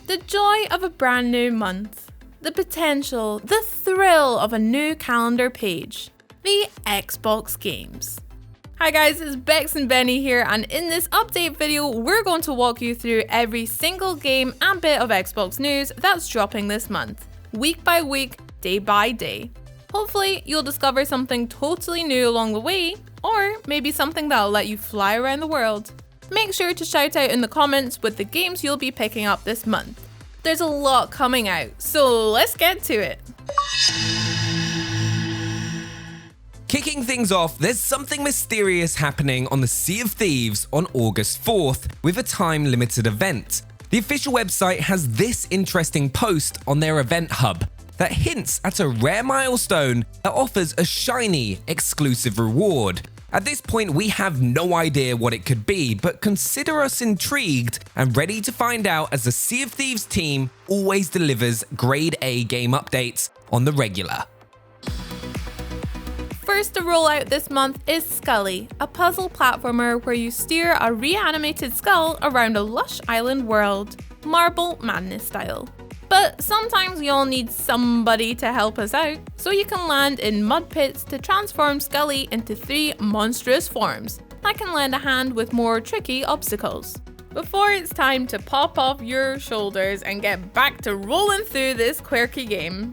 The joy of a brand new month. The potential, the thrill of a new calendar page. The Xbox games. Hi guys, it's Bex and Benny here, and in this update video, we're going to walk you through every single game and bit of Xbox news that's dropping this month. Week by week, day by day. Hopefully, you'll discover something totally new along the way, or maybe something that'll let you fly around the world. Make sure to shout out in the comments with the games you'll be picking up this month. There's a lot coming out, so let's get to it. Kicking things off, there's something mysterious happening on the Sea of Thieves on August 4th with a time-limited event. The official website has this interesting post on their event hub that hints at a rare milestone that offers a shiny, exclusive reward. At this point, we have no idea what it could be, but consider us intrigued and ready to find out as the Sea of Thieves team always delivers grade A game updates on the regular. First to roll out this month is Skully, a puzzle platformer where you steer a reanimated skull around a lush island world, Marble Madness style. But sometimes you'll need somebody to help us out, so you can land in mud pits to transform Skully into 3 monstrous forms that can lend a hand with more tricky obstacles. Before it's time to pop off your shoulders and get back to rolling through this quirky game.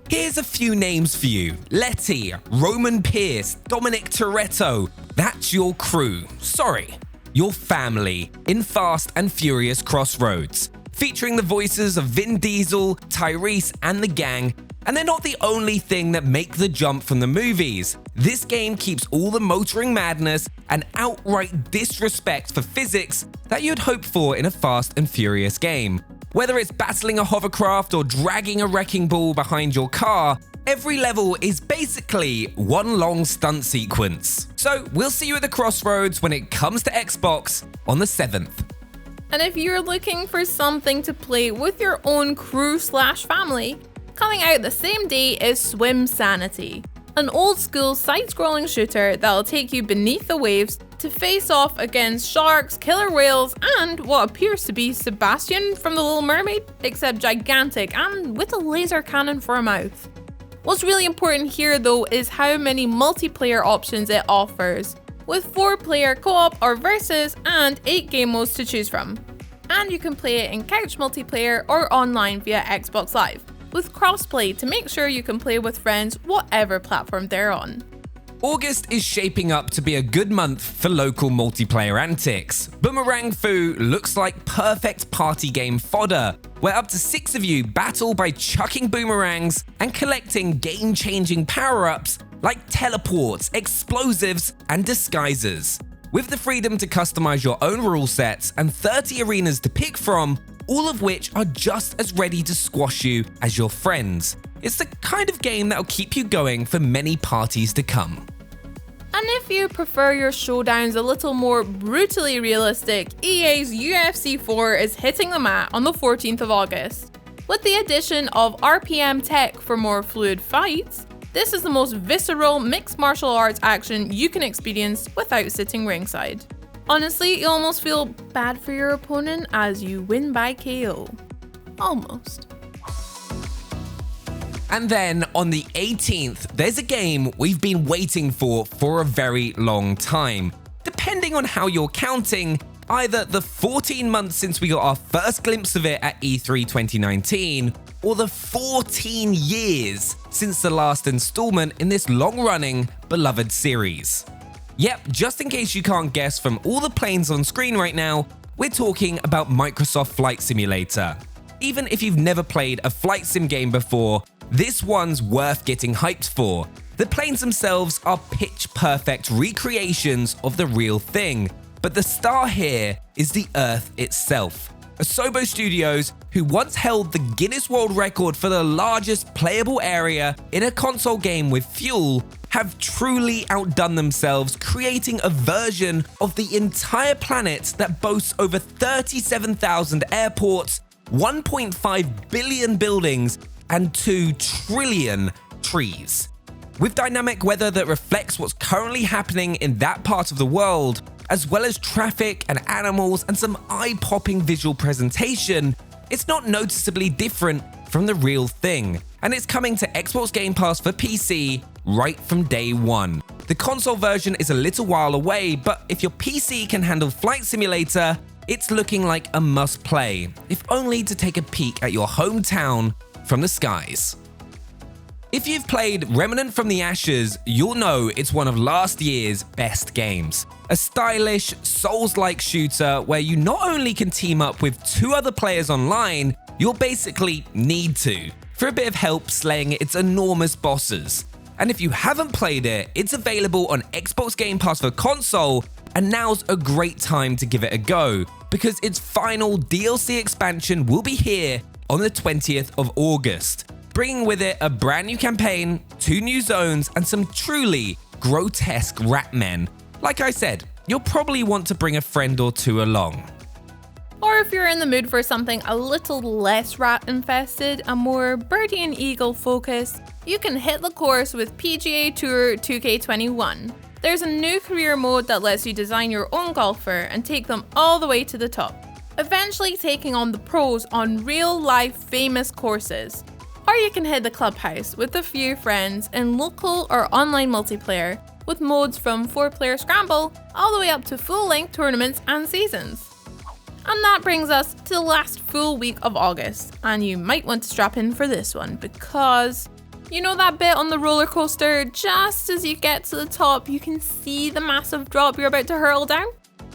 Here's a few names for you. Letty, Roman Pierce, Dominic Toretto. That's your crew. Sorry, your family in Fast and Furious Crossroads. Featuring the voices of Vin Diesel, Tyrese, and the gang. And they're not the only thing that make the jump from the movies. This game keeps all the motoring madness and outright disrespect for physics that you'd hope for in a Fast and Furious game. Whether it's battling a hovercraft or dragging a wrecking ball behind your car, every level is basically one long stunt sequence. So we'll see you at the Crossroads when it comes to Xbox on the 7th. And if you're looking for something to play with your own crew/family, coming out the same day is Swimsanity, an old school side-scrolling shooter that'll take you beneath the waves to face off against sharks, killer whales, and what appears to be Sebastian from The Little Mermaid, except gigantic and with a laser cannon for a mouth. What's really important here though is how many multiplayer options it offers, with 4-player co-op or versus and 8 game modes to choose from. And you can play it in couch multiplayer or online via Xbox Live, with crossplay to make sure you can play with friends whatever platform they're on. August is shaping up to be a good month for local multiplayer antics. Boomerang Fu looks like perfect party game fodder, where up to 6 of you battle by chucking boomerangs and collecting game-changing power-ups like teleports, explosives, and disguises. With the freedom to customize your own rule sets and 30 arenas to pick from, all of which are just as ready to squash you as your friends. It's the kind of game that'll keep you going for many parties to come. And if you prefer your showdowns a little more brutally realistic, EA's UFC 4 is hitting the mat on the 14th of August. With the addition of RPM tech for more fluid fights, this is the most visceral mixed martial arts action you can experience without sitting ringside. Honestly, you almost feel bad for your opponent as you win by KO. Almost. And then on the 18th, there's a game we've been waiting for a very long time. Depending on how you're counting, either the 14 months since we got our first glimpse of it at E3 2019, or the 14 years since the last installment in this long-running, beloved series. Yep, just in case you can't guess from all the planes on screen right now, we're talking about Microsoft Flight Simulator. Even if you've never played a flight sim game before, this one's worth getting hyped for. The planes themselves are pitch-perfect recreations of the real thing, but the star here is the Earth itself. Asobo Studios, who once held the Guinness World Record for the largest playable area in a console game with fuel, have truly outdone themselves, creating a version of the entire planet that boasts over 37,000 airports, 1.5 billion buildings, and 2 trillion trees. With dynamic weather that reflects what's currently happening in that part of the world, as well as traffic and animals and some eye-popping visual presentation, it's not noticeably different from the real thing, and it's coming to Xbox Game Pass for PC right from day one. The console version is a little while away, but if your PC can handle Flight Simulator, it's looking like a must-play, if only to take a peek at your hometown from the skies. If you've played Remnant from the Ashes, you'll know it's one of last year's best games. A stylish, Souls-like shooter where you not only can team up with 2 other players online, you'll basically need to, for a bit of help slaying its enormous bosses. And if you haven't played it, it's available on Xbox Game Pass for console, and now's a great time to give it a go, because its final DLC expansion will be here on the 20th of August, bringing with it a brand new campaign, 2 new zones, and some truly grotesque rat men. Like I said, you'll probably want to bring a friend or 2 along. Or if you're in the mood for something a little less rat-infested, a more birdie and eagle focus, you can hit the course with PGA Tour 2K21. There's a new career mode that lets you design your own golfer and take them all the way to the top, eventually taking on the pros on real-life famous courses. Or you can hit the clubhouse with a few friends in local or online multiplayer, with modes from 4-player scramble all the way up to full-length tournaments and seasons. And that brings us to the last full week of August, and you might want to strap in for this one, because you know that bit on the roller coaster, just as you get to the top, you can see the massive drop you're about to hurl down?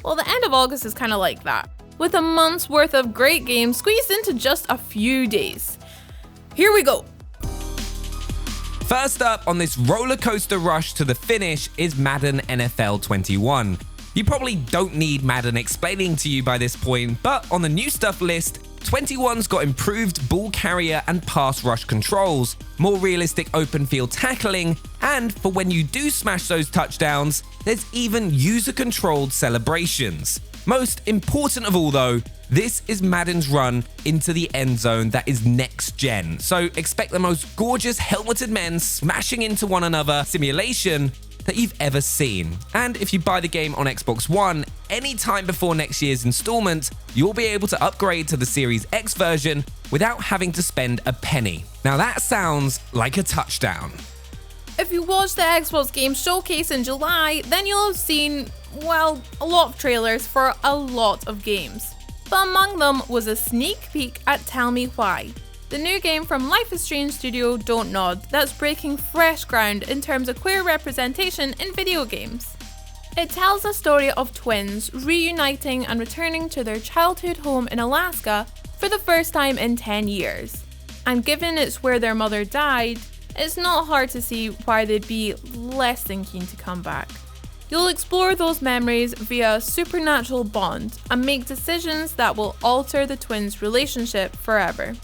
Well, the end of August is kind of like that, with a month's worth of great games squeezed into just a few days. Here we go. First up on this roller coaster rush to the finish is Madden NFL 21. You probably don't need Madden explaining to you by this point, but on the new stuff list, 21's got improved ball carrier and pass rush controls, more realistic open field tackling, and for when you do smash those touchdowns, there's even user-controlled celebrations. Most important of all though, this is Madden's run into the end zone that is next gen, so expect the most gorgeous helmeted men smashing into one another simulation that you've ever seen. And if you buy the game on Xbox One anytime before next year's installment, you'll be able to upgrade to the Series X version without having to spend a penny. Now that sounds like a touchdown. If you watched the Xbox Game Showcase in July, then you'll have seen, well, a lot of trailers for a lot of games. But among them was a sneak peek at Tell Me Why, the new game from Life is Strange studio Don't Nod that's breaking fresh ground in terms of queer representation in video games. It tells the story of twins reuniting and returning to their childhood home in Alaska for the first time in 10 years. And given it's where their mother died, it's not hard to see why they'd be less than keen to come back. You'll explore those memories via a supernatural bond and make decisions that will alter the twins' relationship forever.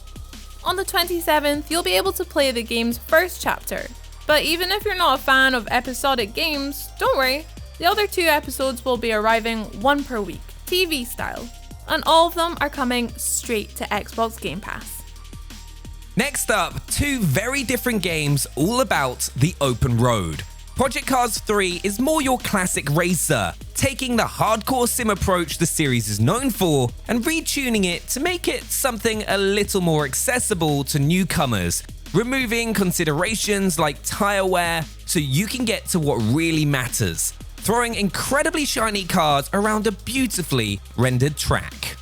On the 27th, you'll be able to play the game's first chapter. But even if you're not a fan of episodic games, don't worry, the other 2 episodes will be arriving 1 per week, TV style. And all of them are coming straight to Xbox Game Pass. Next up, 2 very different games all about the open road. Project Cars 3 is more your classic racer, taking the hardcore sim approach the series is known for and retuning it to make it something a little more accessible to newcomers, removing considerations like tire wear so you can get to what really matters, throwing incredibly shiny cars around a beautifully rendered track.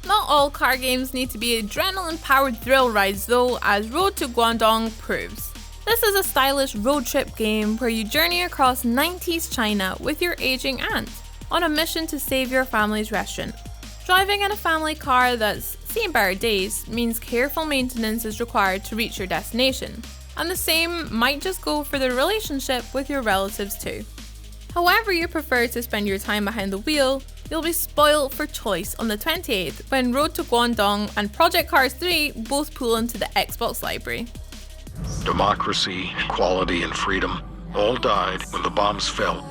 Not all car games need to be adrenaline-powered thrill rides though, as Road to Guangdong proves. This is a stylish road trip game where you journey across 90s China with your aging aunt on a mission to save your family's restaurant. Driving in a family car that's seen better days means careful maintenance is required to reach your destination, and the same might just go for the relationship with your relatives too. However you prefer to spend your time behind the wheel, you'll be spoiled for choice on the 28th when Road to Guangdong and Project Cars 3 both pull into the Xbox library. Democracy, equality, and freedom all died when the bombs fell.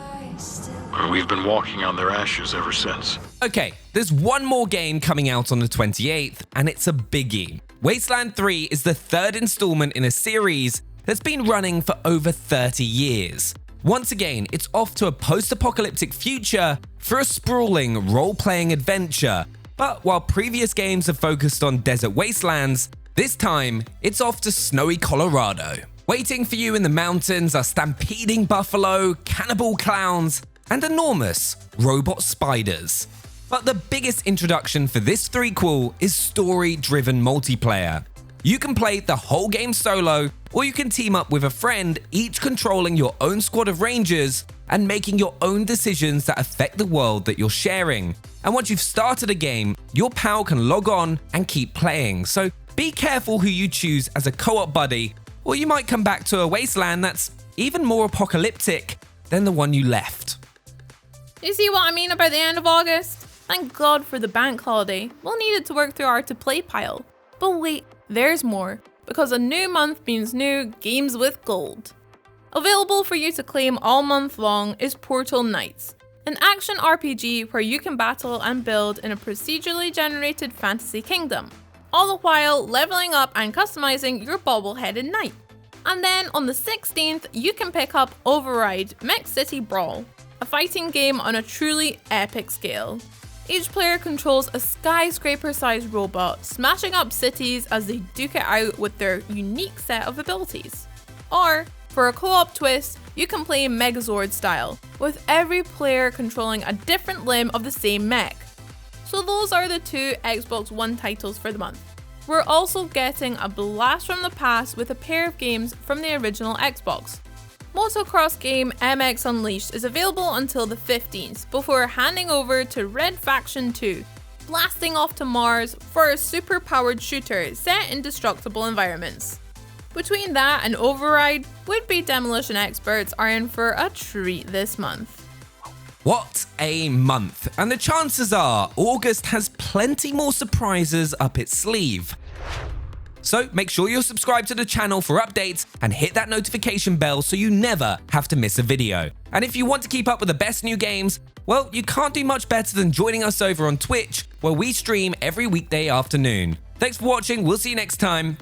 And we've been walking on their ashes ever since. Okay, there's one more game coming out on the 28th, and it's a biggie. Wasteland 3 is the 3rd installment in a series that's been running for over 30 years. Once again, it's off to a post-apocalyptic future for a sprawling role-playing adventure, But while previous games have focused on desert wastelands, this time it's off to snowy Colorado. Waiting for you in the mountains are stampeding buffalo, cannibal clowns, and enormous robot spiders. But the biggest introduction for this threequel is story-driven multiplayer. You can play the whole game solo, or you can team up with a friend, each controlling your own squad of rangers and making your own decisions that affect the world that you're sharing. And once you've started a game, your pal can log on and keep playing, so be careful who you choose as a co-op buddy, or you might come back to a wasteland that's even more apocalyptic than the one you left. You see what I mean about the end of August? Thank God for the bank holiday. We'll need it to work through our to-play pile. But wait, there's more, because a new month means new games with gold. Available for you to claim all month long is Portal Knights, an action RPG where you can battle and build in a procedurally generated fantasy kingdom, all the while leveling up and customizing your bobble-headed knight. And then on the 16th, you can pick up Override Mech City Brawl, a fighting game on a truly epic scale. Each player controls a skyscraper-sized robot, smashing up cities as they duke it out with their unique set of abilities. Or, for a co-op twist, you can play Megazord style, with every player controlling a different limb of the same mech. So those are the two Xbox One titles for the month. We're also getting a blast from the past with a pair of games from the original Xbox. Motocross game MX Unleashed is available until the 15th, before handing over to Red Faction 2, blasting off to Mars for a super-powered shooter set in destructible environments. Between that and Override, would-be demolition experts are in for a treat this month. What a month! And the chances are August has plenty more surprises up its sleeve. So make sure you're subscribed to the channel for updates and hit that notification bell so you never have to miss a video. And if you want to keep up with the best new games, well, you can't do much better than joining us over on Twitch, where we stream every weekday afternoon. Thanks for watching, we'll see you next time.